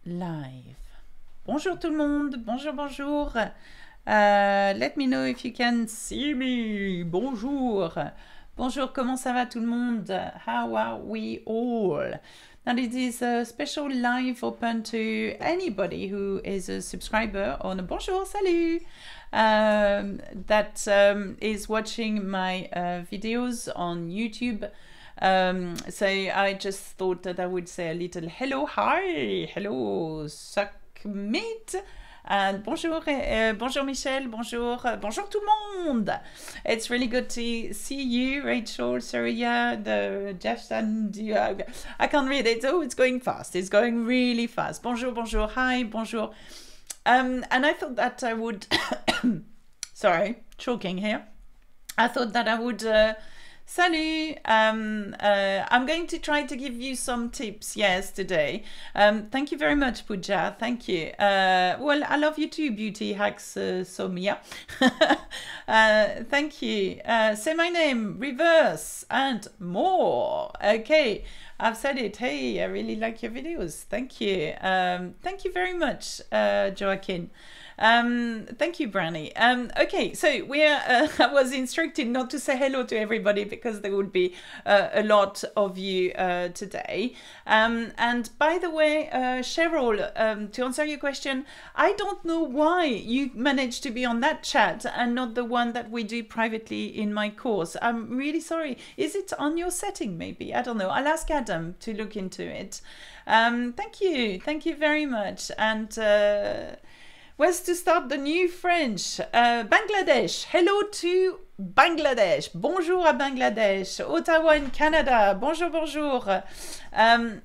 live. Bonjour tout le monde, bonjour, bonjour. Let me know if you can see me. Bonjour. Bonjour, comment ça va tout le monde? How are we all? Now it is a special live open to anybody who is a subscriber on bonjour, salut, that is watching my videos on YouTube. So I just thought that I would say a little hello, hi, hello, suck meat, and bonjour, bonjour Michel, bonjour, bonjour tout le monde. It's really good to see you, Rachel, Saria, the Jeff, and I can't read it. Oh, it's going fast. It's going really fast. Bonjour, bonjour, hi, bonjour. And I thought that I would, sorry, choking here. I thought that I would. Salut! I'm going to try to give you some tips, yes, today. Thank you very much, Pooja. Thank you. Well, I love you too, Beauty Hacks Somia. Thank you. Say my name, reverse, and more. Okay, I've said it. Hey, I really like your videos. Thank you. Thank you very much, Joaquin. Thank you, Branny. Okay, so we're I was instructed not to say hello to everybody because there would be a lot of you today. And by the way, Cheryl, to answer your question, I don't know why you managed to be on that chat and not the one that we do privately in my course. I'm really sorry. Is it on your setting maybe? I don't know. I'll ask Adam to look into it. Thank you very much. And where's to start the new French? Bangladesh. Hello to Bangladesh. Bonjour à Bangladesh. Ottawa in Canada. Bonjour, bonjour. And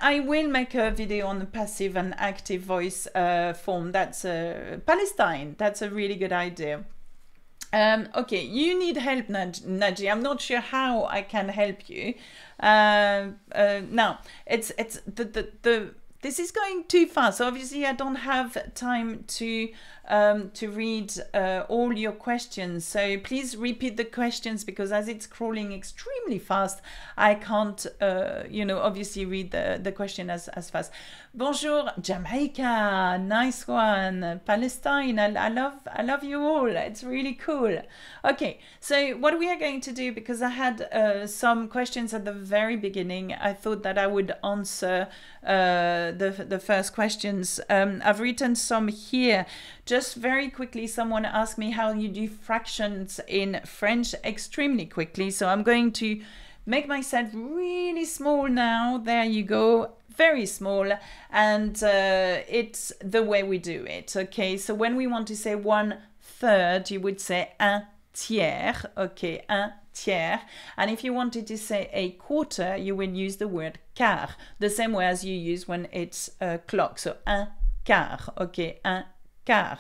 I will make a video on the passive and active voice form. That's Palestine. That's a really good idea. Okay, you need help, Naji. I'm not sure how I can help you. Now, this is going too fast. So obviously, I don't have time to read all your questions. So please repeat the questions because as it's scrolling extremely fast, I can't, obviously read the question as fast. Bonjour, Jamaica, nice one. Palestine, I love you all. It's really cool. Okay, so what we are going to do, because I had some questions at the very beginning, I thought that I would answer the first questions. I've written some here. Just very quickly, someone asked me how you do fractions in French extremely quickly. So I'm going to make myself really small now. There you go. Very small. And it's the way we do it. Okay, so when we want to say 1/3, you would say un tiers. Okay, un tiers. And if you wanted to say a quarter, you will use the word quart, the same way as you use when it's a clock. So un quart. Okay, un quart.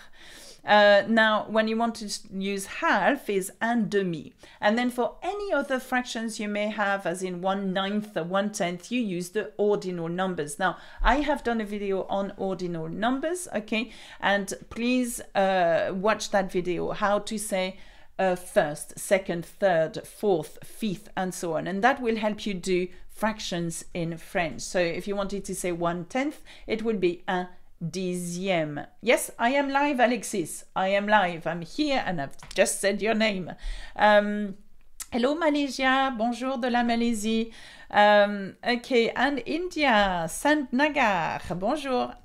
Now, when you want to use half is un demi. And then for any other fractions you may have, as in 1/9 or 1/10, you use the ordinal numbers. Now, I have done a video on ordinal numbers, okay? And please watch that video, how to say first, second, third, fourth, fifth, and so on. And that will help you do fractions in French. So if you wanted to say 1/10, it would be un dixième. Yes, I am live, Alexis. I am live. I'm here and I've just said your name. Hello, Malaysia. Bonjour de la Malaisie. Okay, and India. Sant Nagar. Bonjour.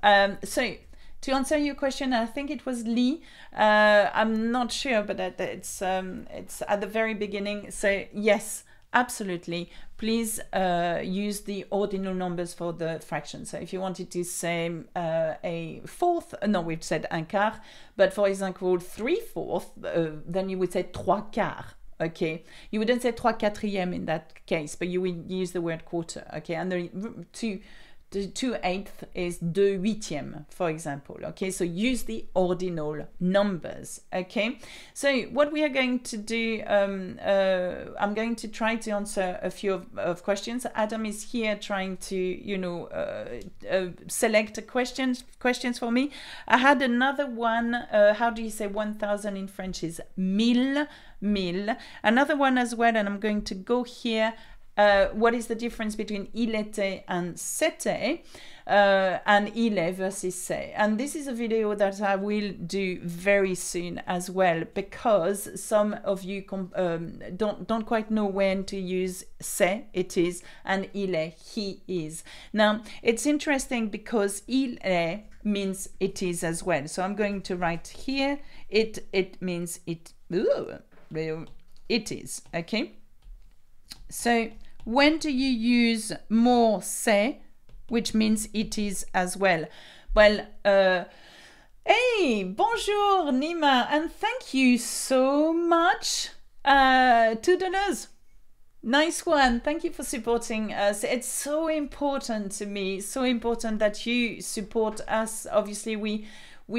So, to answer your question, I think it was Lee. I'm not sure, but it's at the very beginning. So, yes, absolutely. Please use the ordinal numbers for the fractions. So if you wanted to say a fourth, no, we've said un quart, but for example, 3/4, then you would say 3/4. Okay, you wouldn't say 3/4 in that case, but you would use the word quarter. Okay, and the 2/8 is 2/8, for example. Okay, so use the ordinal numbers. Okay, so what we are going to do, I'm going to try to answer a few of questions. Adam is here trying to, select questions for me. I had another one. How do you say 1,000 in French is mille. Another one as well, and I'm going to go here. what is the difference between il était and c'était, and il est versus c'est. And this is a video that I will do very soon as well, because some of you don't quite know when to use c'est, it is, and il est, he is. Now, it's interesting because il est means it is as well. So I'm going to write here, it means it is, okay? So when do you use more c'est, which means it is as well? Well, hey, bonjour Nima, and thank you so much, $2. Nice one. Thank you for supporting us. It's so important to me, so important that you support us. Obviously, we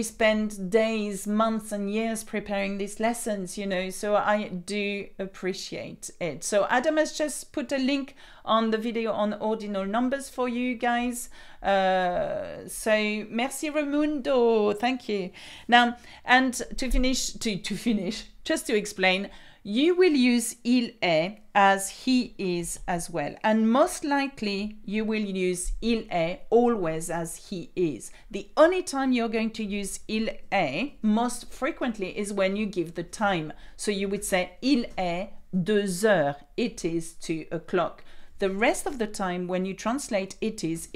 spend days, months and years preparing these lessons, you know, so I do appreciate it. So Adam has just put a link on the video on ordinal numbers for you guys. So merci Raimundo, thank you. Now, and to finish, just to explain, you will use il est as he is as well. And most likely you will use il est always as he is. The only time you're going to use il est most frequently is when you give the time. So you would say il est 2 heures, it is 2 o'clock. The rest of the time when you translate it is,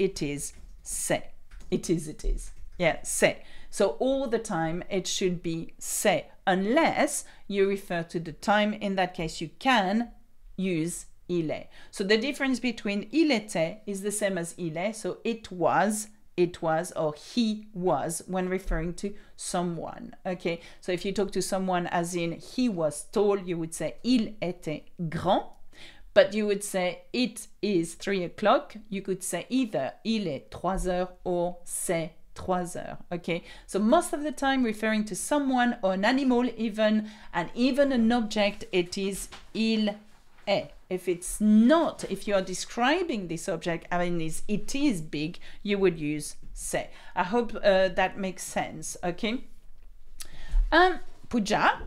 c'est. It is. Yeah, c'est. So all the time it should be c'est, unless you refer to the time. In that case, you can use il est. So the difference between il était is the same as il est. So it was, or he was when referring to someone. Okay, so if you talk to someone as in he was tall, you would say il était grand. But you would say it is 3 o'clock. You could say either il est 3 heures or c'est 3 heures. Okay, so most of the time referring to someone or an animal even, and even an object, it is il est. If it's not, if you are describing this object, I mean it is big, you would use c'est. I hope that makes sense. Okay, Pooja,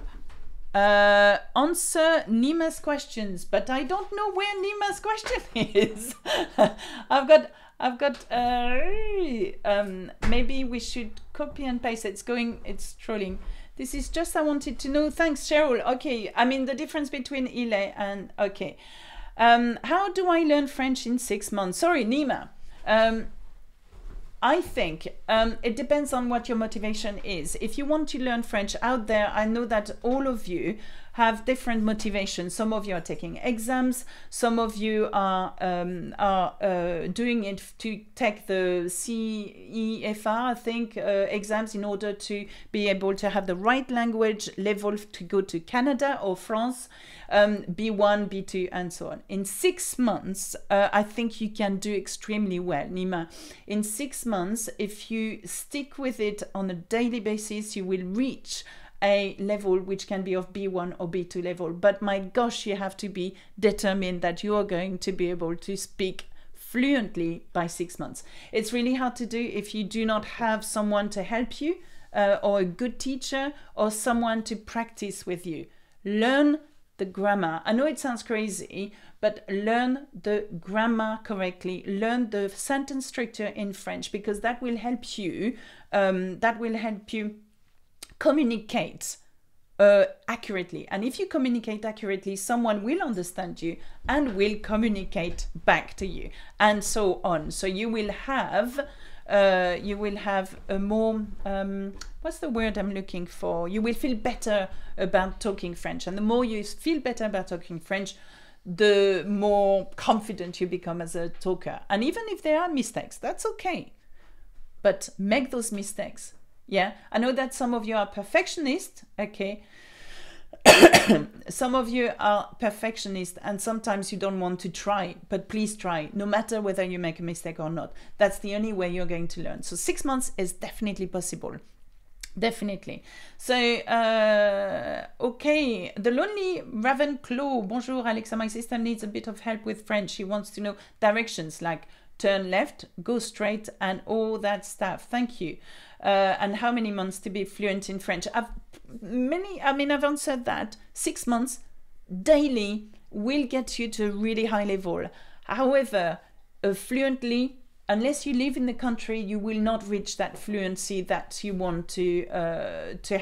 answer Nima's questions, but I don't know where Nima's question is. I've got maybe we should copy and paste. It's trolling. This is just, I wanted to know. Thanks, Cheryl. Okay, I mean the difference between il est and, okay. How do I learn French in 6 months? Sorry, Nima. I think it depends on what your motivation is. If you want to learn French out there, I know that all of you have different motivations. Some of you are taking exams. Some of you are doing it to take the CEFR, I think, exams in order to be able to have the right language level to go to Canada or France, B1, B2, and so on. In 6 months, I think you can do extremely well, Nima. In 6 months, if you stick with it on a daily basis, you will reach a level which can be of B1 or B2 level. But my gosh, you have to be determined that you are going to be able to speak fluently by 6 months. It's really hard to do if you do not have someone to help you, or a good teacher, or someone to practice with you. Learn the grammar. I know it sounds crazy, but learn the grammar correctly. Learn the sentence structure in French, because that will help you. Communicate accurately. And if you communicate accurately, someone will understand you and will communicate back to you, and so on. So you will have a more what's the word I'm looking for? You will feel better about talking French, and the more you feel better about talking French, the more confident you become as a talker. And even if there are mistakes, that's okay, but make those mistakes. Yeah, I know that some of you are perfectionists, okay? Some of you are perfectionists, and sometimes you don't want to try, but please try, no matter whether you make a mistake or not. That's the only way you're going to learn. So 6 months is definitely possible. Definitely. So, okay, the lonely Ravenclaw. Bonjour, Alexa. My sister needs a bit of help with French. She wants to know directions like turn left, go straight, and all that stuff. Thank you. And how many months to be fluent in French? I've answered that. 6 months daily, will get you to a really high level. However, fluently, unless you live in the country, you will not reach that fluency that you want to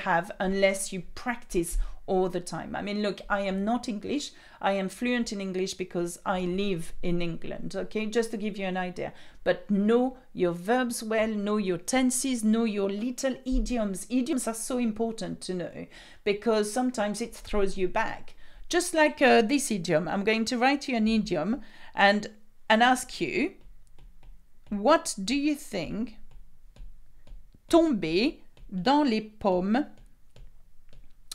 have unless you practice all the time. I mean, look, I am not English. I am fluent in English because I live in England, okay? Just to give you an idea. But know your verbs well, know your tenses, know your little idioms. Idioms are so important to know because sometimes it throws you back. Just like this idiom. I'm going to write you an idiom and ask you, what do you think tomber dans les pommes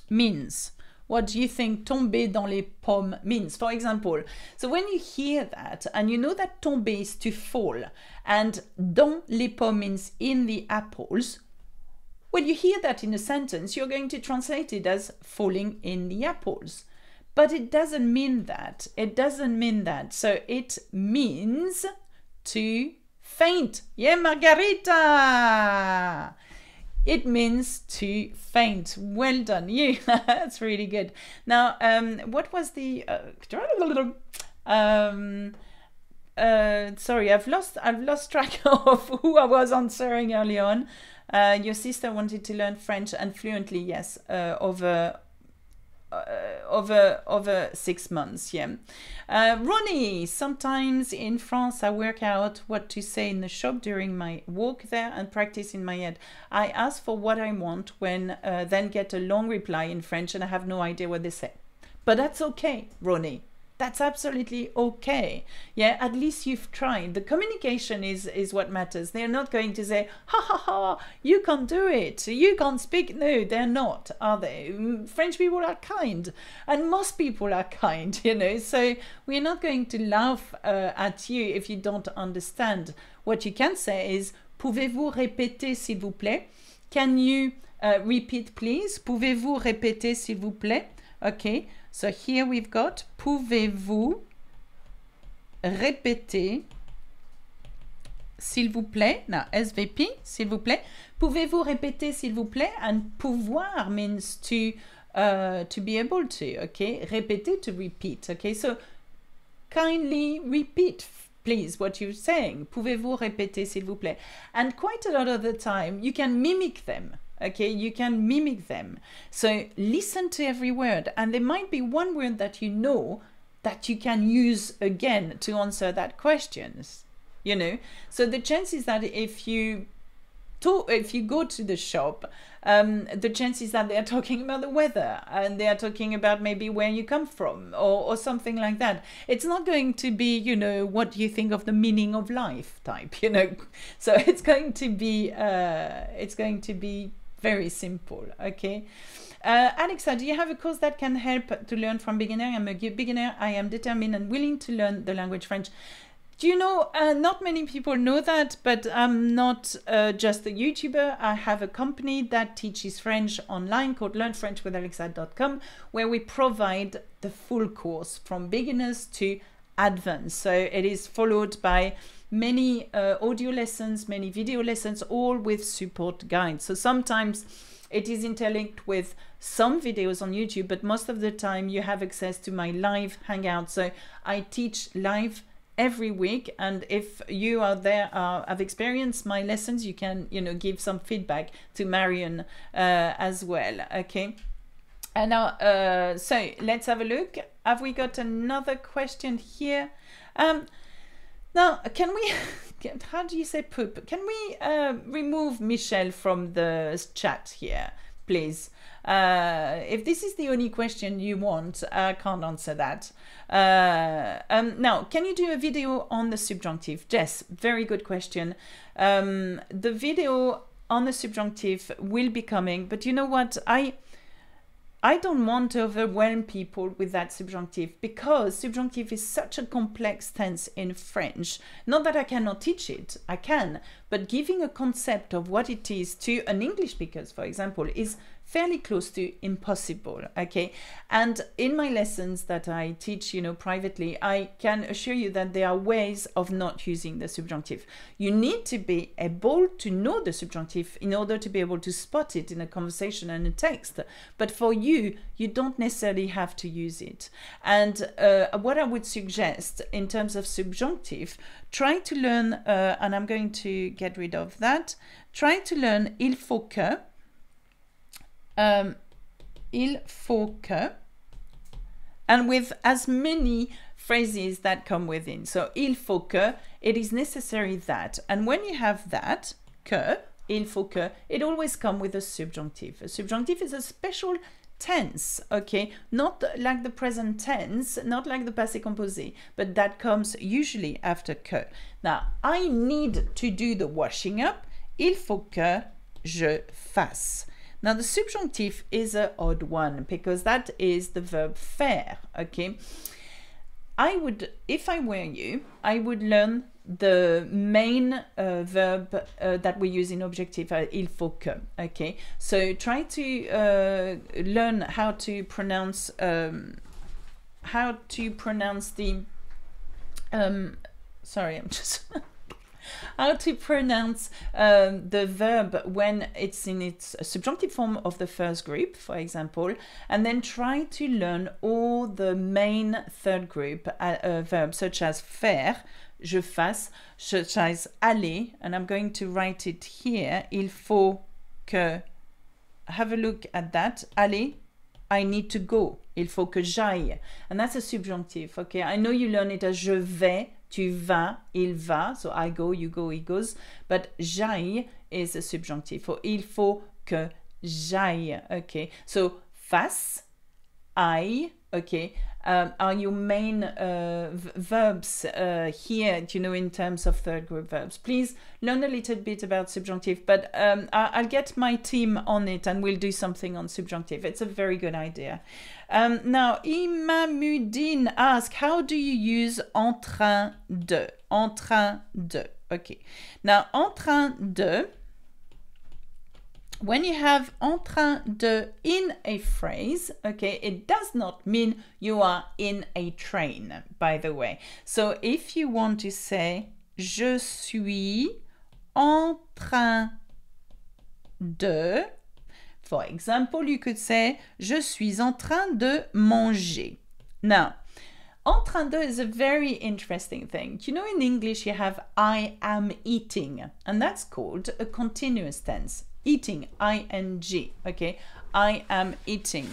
means? What do you think tomber dans les pommes means? For example, so when you hear that and you know that tomber is to fall and dans les pommes means in the apples, when you hear that in a sentence, you're going to translate it as falling in the apples. But it doesn't mean that. It doesn't mean that. So it means to faint. Yeah, Margarita! It means to faint. Well done, you. That's really good. Now, what was the... sorry, I've lost track of who I was answering early on. Your sister wanted to learn French and fluently, yes, over 6 months, yeah. Ronnie, sometimes in France I work out what to say in the shop during my walk there and practice in my head. I ask for what I want when then get a long reply in French and I have no idea what they say. But that's okay, Ronnie. That's absolutely okay. Yeah, at least you've tried. The communication is what matters. They're not going to say, ha ha ha, you can't do it. You can't speak. No, they're not, are they? French people are kind. And most people are kind, you know. So we're not going to laugh at you if you don't understand. What you can say is, pouvez-vous répéter s'il vous plaît? Can you repeat please? Pouvez-vous répéter s'il vous plaît? Okay. So here we've got, pouvez-vous répéter, s'il vous plaît, now SVP, s'il vous plaît, pouvez-vous répéter, s'il vous plaît, and pouvoir means to be able to, okay, répéter, to repeat, okay, so kindly repeat, please, what you're saying, pouvez-vous répéter, s'il vous plaît, and quite a lot of the time, you can mimic them. Okay, you can mimic them. So listen to every word. And there might be one word that you know that you can use again to answer that question. You know, so the chances that if you go to the shop, the chances that they are talking about the weather and they are talking about maybe where you come from or something like that. It's not going to be, you know, what do you think of the meaning of life type, you know. So it's going to be very simple, okay? Alexa, do you have a course that can help to learn from beginner? I'm a beginner. I am determined and willing to learn the language French. Do you know, not many people know that, but I'm not just a YouTuber. I have a company that teaches French online called learnfrenchwithalexa.com, where we provide the full course from beginners to advanced. So it is followed by many audio lessons, many video lessons, all with support guides. So sometimes it is interlinked with some videos on YouTube, but most of the time you have access to my live hangout. So I teach live every week, and if you out there have experienced my lessons, you can, you know, give some feedback to Marion as well. Okay. And now, so let's have a look. Have we got another question here? Now, can we, how do you say poop? Can we remove Michelle from the chat here, please? If this is the only question you want, I can't answer that. Now, can you do a video on the subjunctive? Jess, very good question. The video on the subjunctive will be coming, but you know what? I don't want to overwhelm people with that subjunctive because subjunctive is such a complex tense in French. Not that I cannot teach it, I can, but giving a concept of what it is to an English speaker, for example, is fairly close to impossible, okay? And in my lessons that I teach, you know, privately, I can assure you that there are ways of not using the subjunctive. You need to be able to know the subjunctive in order to be able to spot it in a conversation and a text. But for you, you don't necessarily have to use it. And what I would suggest in terms of subjunctive, try to learn, and I'm going to get rid of that, try to learn il faut que, and with as many phrases that come within. So il faut que, it is necessary that, and when you have that, que, il faut que, it always comes with a subjunctive. A subjunctive is a special tense, okay, not like the present tense, not like the passé composé, but that comes usually after que. Now, I need to do the washing up, il faut que je fasse. Now, the subjunctive is an odd one because that is the verb faire, okay. I would, if I were you, I would learn the main verb that we use in objective, il faut que, okay. So try to learn how to pronounce the sorry, I'm just how to pronounce the verb when it's in its subjunctive form of the first group, for example, and then try to learn all the main third group verbs such as faire, je fasse, such as aller, and I'm going to write it here, il faut que, have a look at that, aller, I need to go, il faut que j'aille, and that's a subjunctive, okay, I know you learn it as je vais, tu vas, il va, so I go, you go, he goes, but j'aille is a subjunctive, for il faut que j'aille, okay, so fasse, aille, okay, are your main verbs here, you know, in terms of third group verbs. Please learn a little bit about subjunctive, but I'll get my team on it and we'll do something on subjunctive. It's a very good idea. Now, Imamudin asks, how do you use en train de? En train de. Okay. Now, en train de, when you have en train de in a phrase, okay, it does not mean you are in a train, by the way. So if you want to say, je suis en train de, for example, you could say, je suis en train de manger. Now, en train de is a very interesting thing. You know, in English, you have I am eating, and that's called a continuous tense. Eating, ing, okay, I am eating.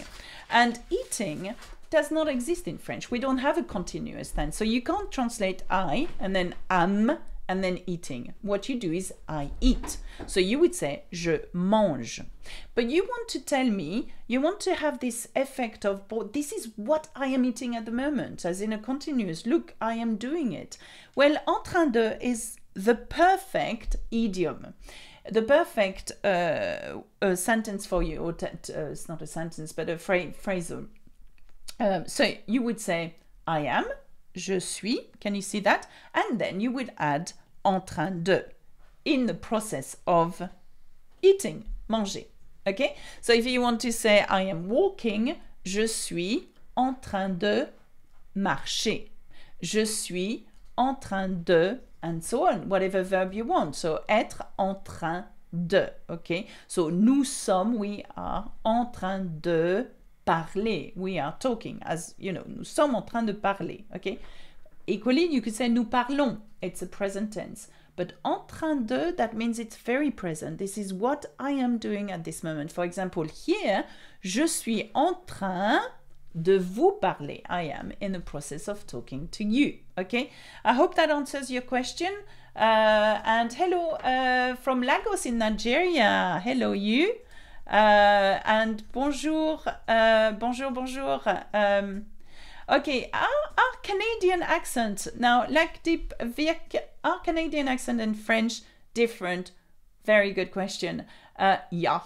And eating does not exist in French. We don't have a continuous tense. So you can't translate I and then am and then eating. What you do is I eat. So you would say je mange. But you want to tell me, you want to have this effect of, this is what I am eating at the moment, as in a continuous, look, I am doing it. Well, en train de is the perfect idiom. The perfect sentence for you, or it's not a sentence, but a phrasal. So you would say, I am, je suis, can you see that? And then you would add en train de, in the process of eating, manger, okay? So if you want to say, I am walking, je suis en train de marcher. Je suis en train de, and so on, whatever verb you want. So, être en train de, okay? So, nous sommes, we are, en train de parler. We are talking, as, you know, nous sommes en train de parler, okay? Equally, you could say nous parlons. It's a present tense. But en train de, that means it's very present. This is what I am doing at this moment. For example, here, je suis en train de vous parler. I am in the process of talking to you. Okay, I hope that answers your question. And hello from Lagos in Nigeria. Hello you. And bonjour, bonjour. Okay, our Canadian accent now, like deep our Canadian accent and French different? Very good question. Yeah,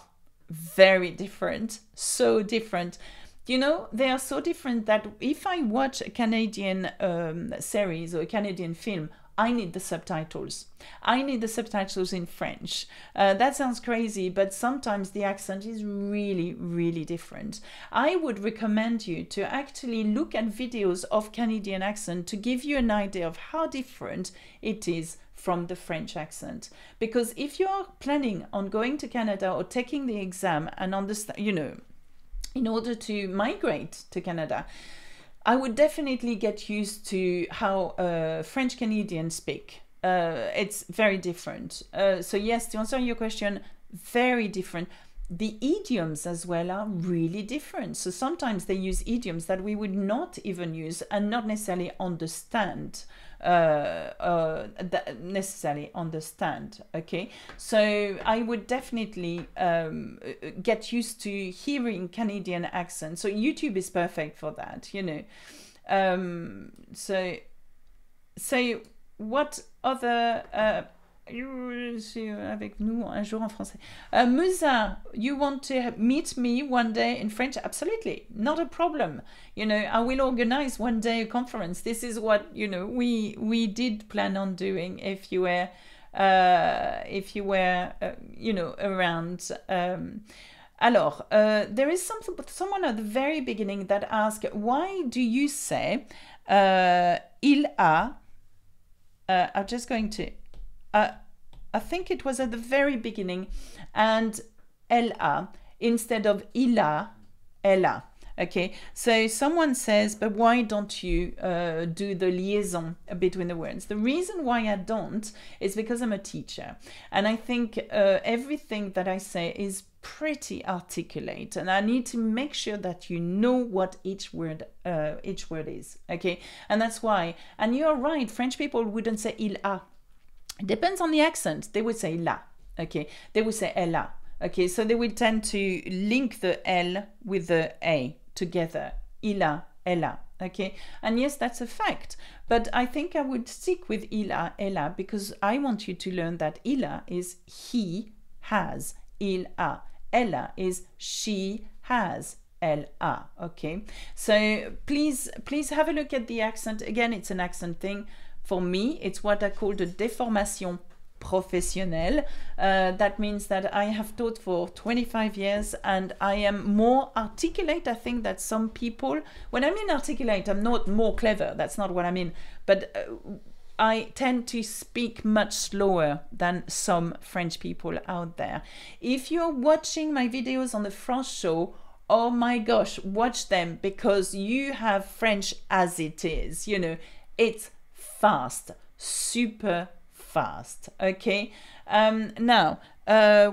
very different. So different. You know, they are so different that if I watch a Canadian series or a Canadian film, I need the subtitles. I need the subtitles in French. That sounds crazy, but sometimes the accent is really, really different. I would recommend you to actually look at videos of Canadian accent to give you an idea of how different it is from the French accent. Because if you're planning on going to Canada or taking the exam and understand, you know, in order to migrate to Canada, I would definitely get used to how French Canadians speak. It's very different. So yes, to answer your question, very different. The idioms as well are really different. So sometimes they use idioms that we would not even use and not necessarily understand. Okay, so I would definitely get used to hearing Canadian accent. So YouTube is perfect for that, you know. So what other avec nous un jour en français. Musa, you want to meet me one day in French? Absolutely, not a problem. You know, I will organize one day a conference. This is what, you know, we did plan on doing if you were you know, around. Alors, there is someone at the very beginning that asked, why do you say il a? I'm just going to. I think it was at the very beginning, and elle a instead of il a, elle a. Okay, so someone says, but why don't you do the liaison between the words? The reason why I don't is because I'm a teacher, and I think everything that I say is pretty articulate, and I need to make sure that you know what each word is. Okay, and that's why. And you're right, French people wouldn't say il a. It depends on the accent. They would say la. Okay, they would say elle a. Okay, so they will tend to link the L with the A together. Il a, elle a. Okay, and yes, that's a fact. But I think I would stick with il a, elle a, because I want you to learn that il a is he has. Il a. Elle a is she has. Elle a. Okay, so please have a look at the accent. Again, it's an accent thing. For me, it's what I call the déformation professionnelle. That means that I have taught for 25 years and I am more articulate, I think, that some people. When I mean articulate, I'm not more clever. That's not what I mean. But I tend to speak much slower than some French people out there. If you're watching my videos on the France show, oh my gosh, watch them, because you have French as it is. You know, it's fast, super fast. Okay, now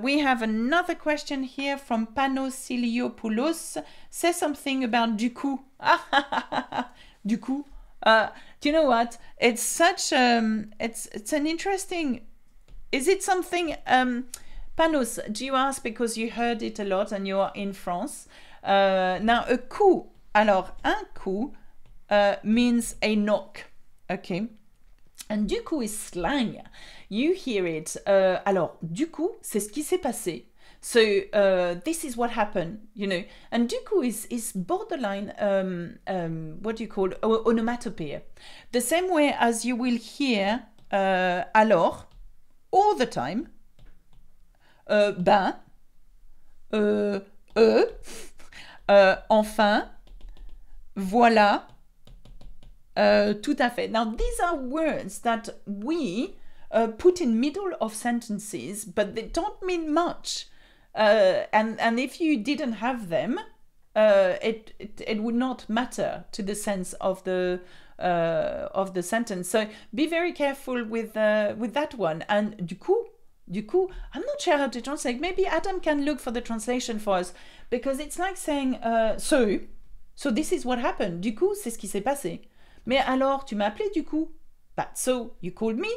we have another question here from Panosiliopoulos. Say something about du coup. Du coup. Do you know what? It's such it's an interesting. Is it something? Panos, do you ask because you heard it a lot and you are in France? Now a coup. Alors un coup means a knock. Okay. And du coup is slang. You hear it. Alors, du coup, c'est ce qui s'est passé. So, this is what happened, you know. And du coup is borderline, what do you call, onomatopoeia. The same way as you will hear alors all the time. Ben, enfin, voilà. Tout à fait. Now, these are words that we put in middle of sentences, but they don't mean much. And if you didn't have them, it would not matter to the sense of the sentence. So be very careful with that one. And du coup, I'm not sure how to translate. Maybe Adam can look for the translation for us, because it's like saying so this is what happened. Du coup, c'est ce qui s'est passé. Mais alors, tu m'as appelé du coup? But so you called me?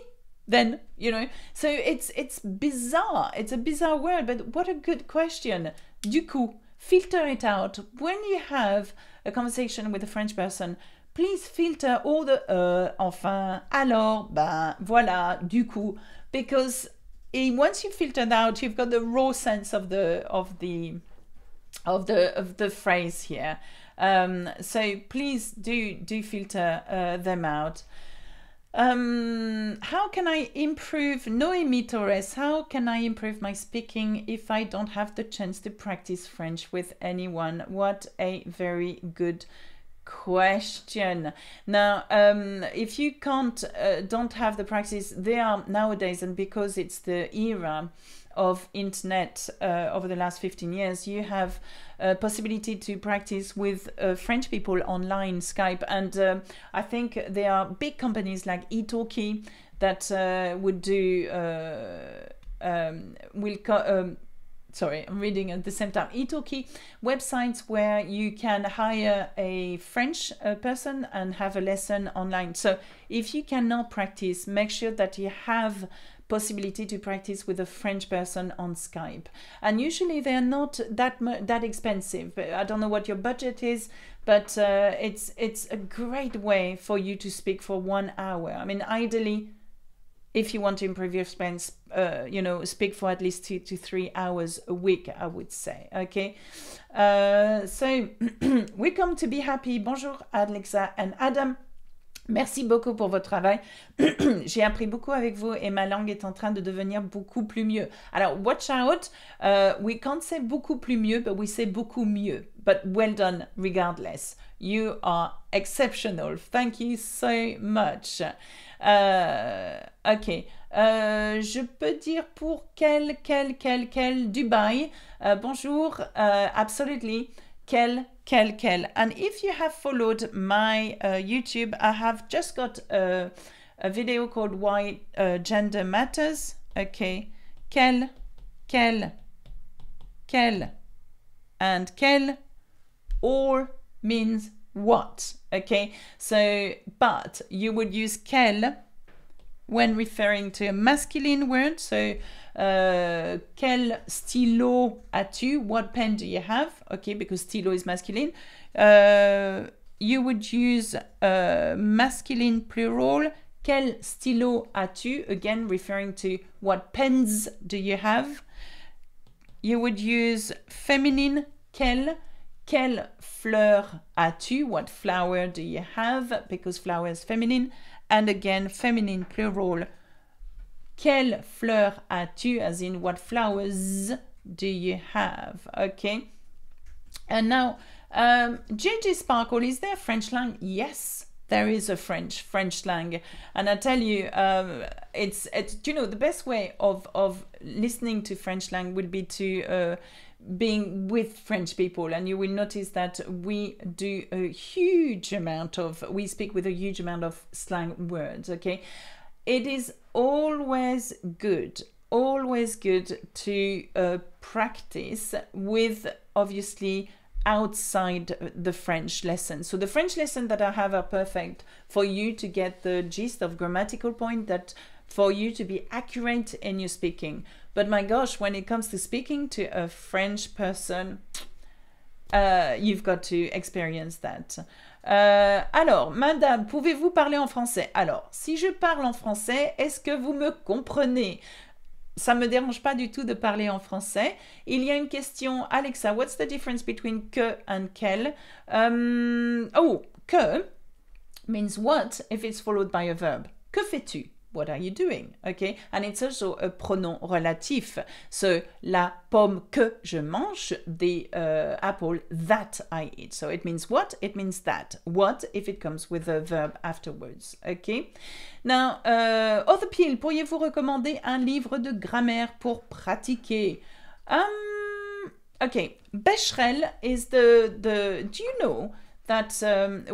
Then, you know. So it's bizarre. It's a bizarre word, but what a good question. Du coup, filter it out. When you have a conversation with a French person, please filter all the enfin, alors, ben, voilà, du coup, because once you filter that out, you've got the raw sense of the phrase here. So please do filter them out. How can I improve, Noemi Torres, how can I improve my speaking if I don't have the chance to practice French with anyone? What a very good question. Now, if you don't have the practice, there are nowadays, and because it's the era of internet over the last 15 years, you have a possibility to practice with French people online, Skype, and I think there are big companies like Italki that would do sorry, I'm reading at the same time. Italki websites where you can hire a French person and have a lesson online. So if you cannot practice, make sure that you have possibility to practice with a French person on Skype. And usually they're not that expensive. I don't know what your budget is, but it's a great way for you to speak for 1 hour. I mean, ideally, if you want to improve your French, speak for at least 2 to 3 hours a week, I would say. Okay. So, welcome to Be Happy. Bonjour, Alexa and Adam. Merci beaucoup pour votre travail. J'ai appris beaucoup avec vous et ma langue est en train de devenir beaucoup plus mieux. Alors, watch out. We can't say beaucoup plus mieux, but we say beaucoup mieux. But well done regardless. You are exceptional. Thank you so much. Ok. Je peux dire pour quel Dubaï. Bonjour. Absolutely. Quel. And if you have followed my YouTube, I have just got a video called Why Gender Matters. Okay. Quel. And quel all means what. Okay. So, but you would use quel when referring to a masculine word. So, quel stylo as-tu? What pen do you have? Okay, because stylo is masculine. You would use masculine plural. Quel stylo as-tu? Again, referring to what pens do you have. You would use feminine. Quelle fleur as-tu? What flower do you have? Because flower is feminine. And again, feminine plural. Quelle fleur as-tu? As in, what flowers do you have? Okay. And now, JJ Sparkle, is there French slang? Yes, there is a French slang. And I tell you, it's the best way of listening to French slang would be to being with French people, and you will notice that we speak with a huge amount of slang words. Okay. It is always good to practice with, obviously, outside the French lesson. So the French lesson that I have are perfect for you to get the gist of grammatical point, that for you to be accurate in your speaking. But my gosh, when it comes to speaking to a French person, you've got to experience that. Alors, madame, pouvez-vous parler en français? Alors, si je parle en français, est-ce que vous me comprenez? Ça me dérange pas du tout de parler en français. Il y a une question, Alexa, what's the difference between que and quel? Que means what if it's followed by a verb. Que fais-tu? What are you doing? Okay, and it's also a pronom relatif. So, la pomme que je mange, the apple that I eat. So it means what? It means that. What if it comes with a verb afterwards? Okay. Now, Other Peel, pourriez-vous recommander un livre de grammaire pour pratiquer? Okay, Becherel is the. Do you know that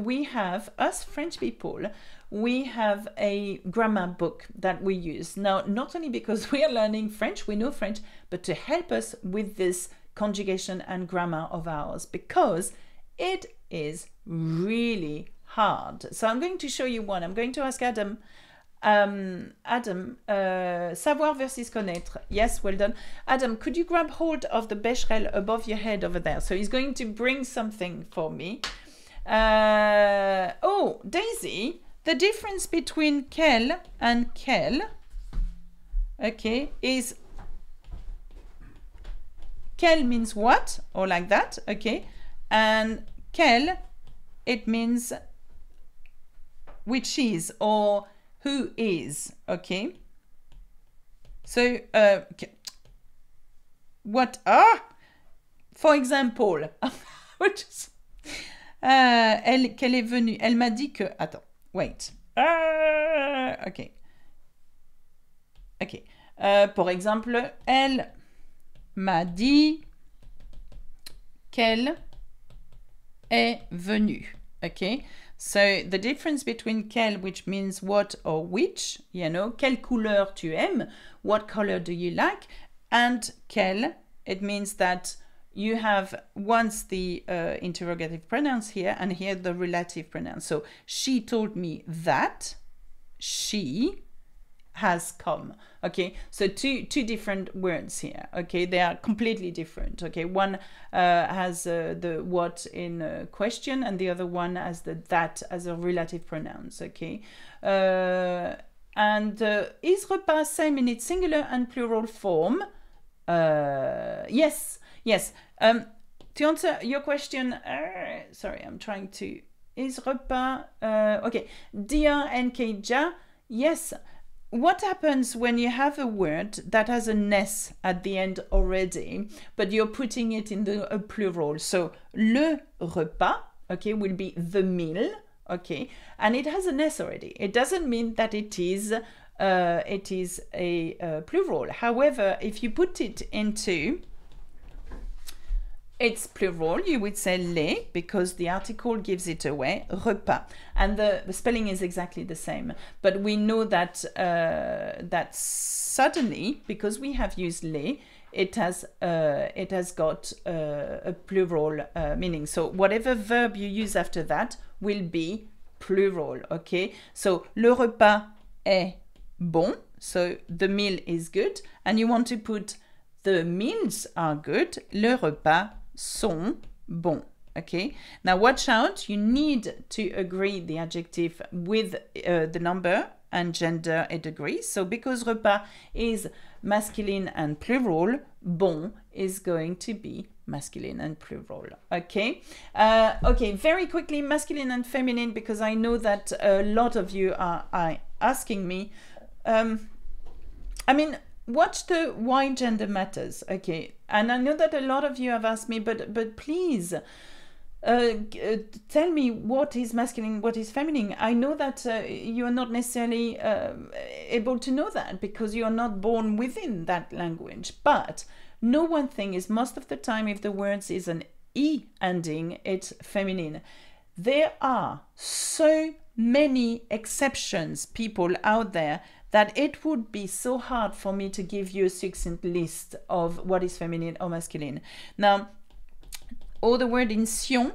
we have, us French people, we have a grammar book that we use. Now, not only because we are learning French, we know French, but to help us with this conjugation and grammar of ours, because it is really hard. So I'm going to show you one. I'm going to ask Adam. Savoir versus connaître. Yes, well done. Adam, could you grab hold of the Becherel above your head over there? So he's going to bring something for me. Daisy, the difference between quel and quel, okay, is quel means what, or like that, okay, and quel, it means which is, or who is, okay? So, what are, for example, elle, qu'elle est venue, elle m'a dit que, attends, wait, ok, ok, pour exemple, elle m'a dit qu'elle est venue, okay? So the difference between quelle, which means what or which, you know, quelle couleur tu aimes, what color do you like, and quelle, it means that you have once the interrogative pronouns here and here the relative pronouns. So she told me that she has come. Okay, so two different words here. Okay, they are completely different. Okay, one has the what in question and the other one has the that as a relative pronouns. Okay, and is repas same-minute singular and plural form? Yes. To answer your question, sorry, I'm trying to. Is repas okay? Dia and keja. Yes. What happens when you have a word that has an S at the end already, but you're putting it in a plural? So, le repas, okay, will be the meal, okay, and it has an S already. It doesn't mean that it is a plural. However, if you put it into it's plural, you would say les, because the article gives it away, repas. And the spelling is exactly the same. But we know that that suddenly, because we have used les, it has got a plural meaning. So whatever verb you use after that will be plural, okay? So le repas est bon, so the meal is good. And you want to put the meals are good, le repas sont bons. Okay, now watch out, you need to agree the adjective with the number and gender et degree. So because repas is masculine and plural, bon is going to be masculine and plural. Okay, okay, very quickly, masculine and feminine, because I know that a lot of you are asking me. I mean, watch the why gender matters, okay? And I know that a lot of you have asked me, but please tell me what is masculine, what is feminine. I know that you are not necessarily able to know that because you are not born within that language. But know one thing is most of the time if the words is an E ending, it's feminine. There are so many exceptions, people out there, that it would be so hard for me to give you a succinct list of what is feminine or masculine. Now, all the words in sion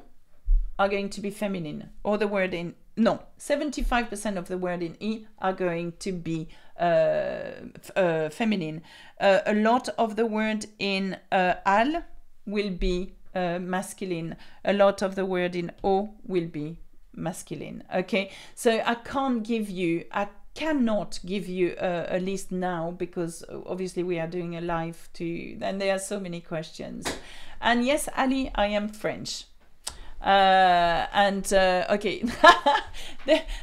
are going to be feminine. All the word in, no, 75% of the word in E are going to be feminine. A lot of the word in al will be masculine. A lot of the word in o will be masculine. Okay, so I cannot give you a list now because obviously we are doing a live too, and there are so many questions. And yes, Ali, I am French. Okay,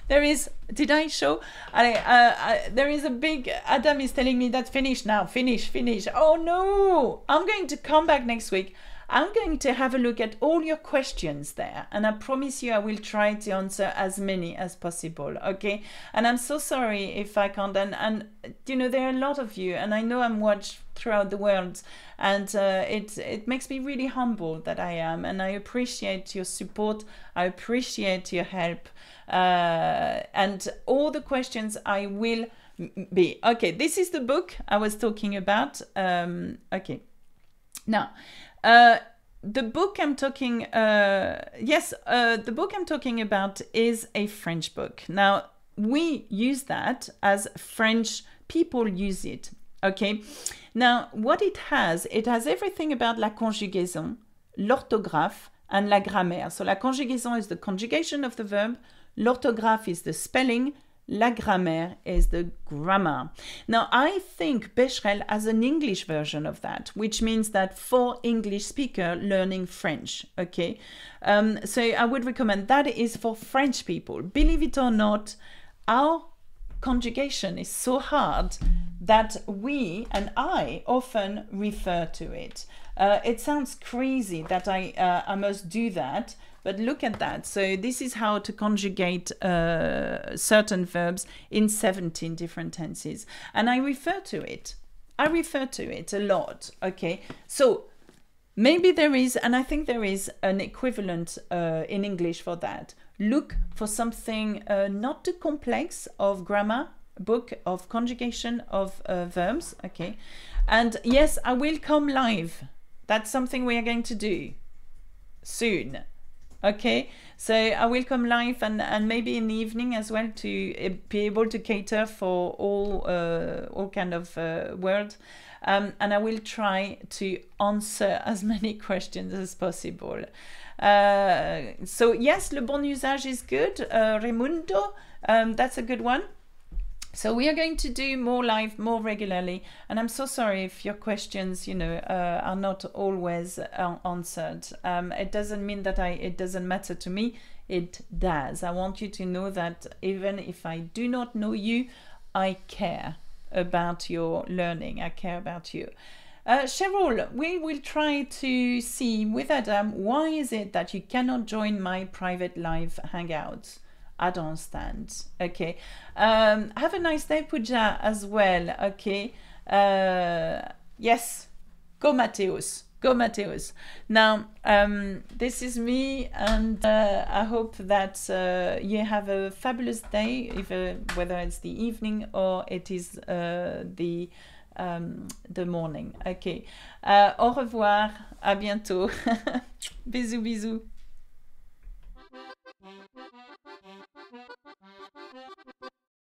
there is, did I show? There is a big, Adam is telling me that's finished now, finish. Oh no, I'm going to come back next week. I'm going to have a look at all your questions there, and I promise you I will try to answer as many as possible, okay? And I'm so sorry if I can't, and you know, there are a lot of you, and I know I'm watched throughout the world, and it makes me really humble that I am, and I appreciate your support, I appreciate your help, and all the questions I will be. Okay, this is the book I was talking about. Okay, now, the book I'm talking, the book I'm talking about is a French book. Now, we use that as French people use it, okay? Now, what it has everything about la conjugaison, l'orthographe, and la grammaire. So la conjugaison is the conjugation of the verb, l'orthographe is the spelling, la grammaire is the grammar. Now, I think Becherel has an English version of that, which means that for English speaker learning French, okay? So I would recommend that is for French people. Believe it or not, our conjugation is so hard that we and I often refer to it. It sounds crazy that I must do that, but look at that. So this is how to conjugate certain verbs in 17 different tenses. And I refer to it. I refer to it a lot, okay? So maybe there is, and I think there is an equivalent in English for that. Look for something not too complex of grammar, book of conjugation of verbs, okay? And yes, I will come live. That's something we are going to do soon, okay? So I will come live and maybe in the evening as well to be able to cater for all kind of words. And I will try to answer as many questions as possible. So yes, le bon usage is good. Raimundo, that's a good one. So we are going to do more live, more regularly. And I'm so sorry if your questions, you know, are not always answered. It doesn't mean that it doesn't matter to me. It does. I want you to know that even if I do not know you, I care about your learning. I care about you. Cheryl, we will try to see with Adam, why is it that you cannot join my private live hangouts? I don't understand. Okay. Have a nice day, Pooja, as well. Okay. Yes. Go, Mateus. Go, Mateus. Now, this is me, and I hope that you have a fabulous day, whether it's the evening or it is the morning. Okay. Au revoir. À bientôt. Bisous, bisous.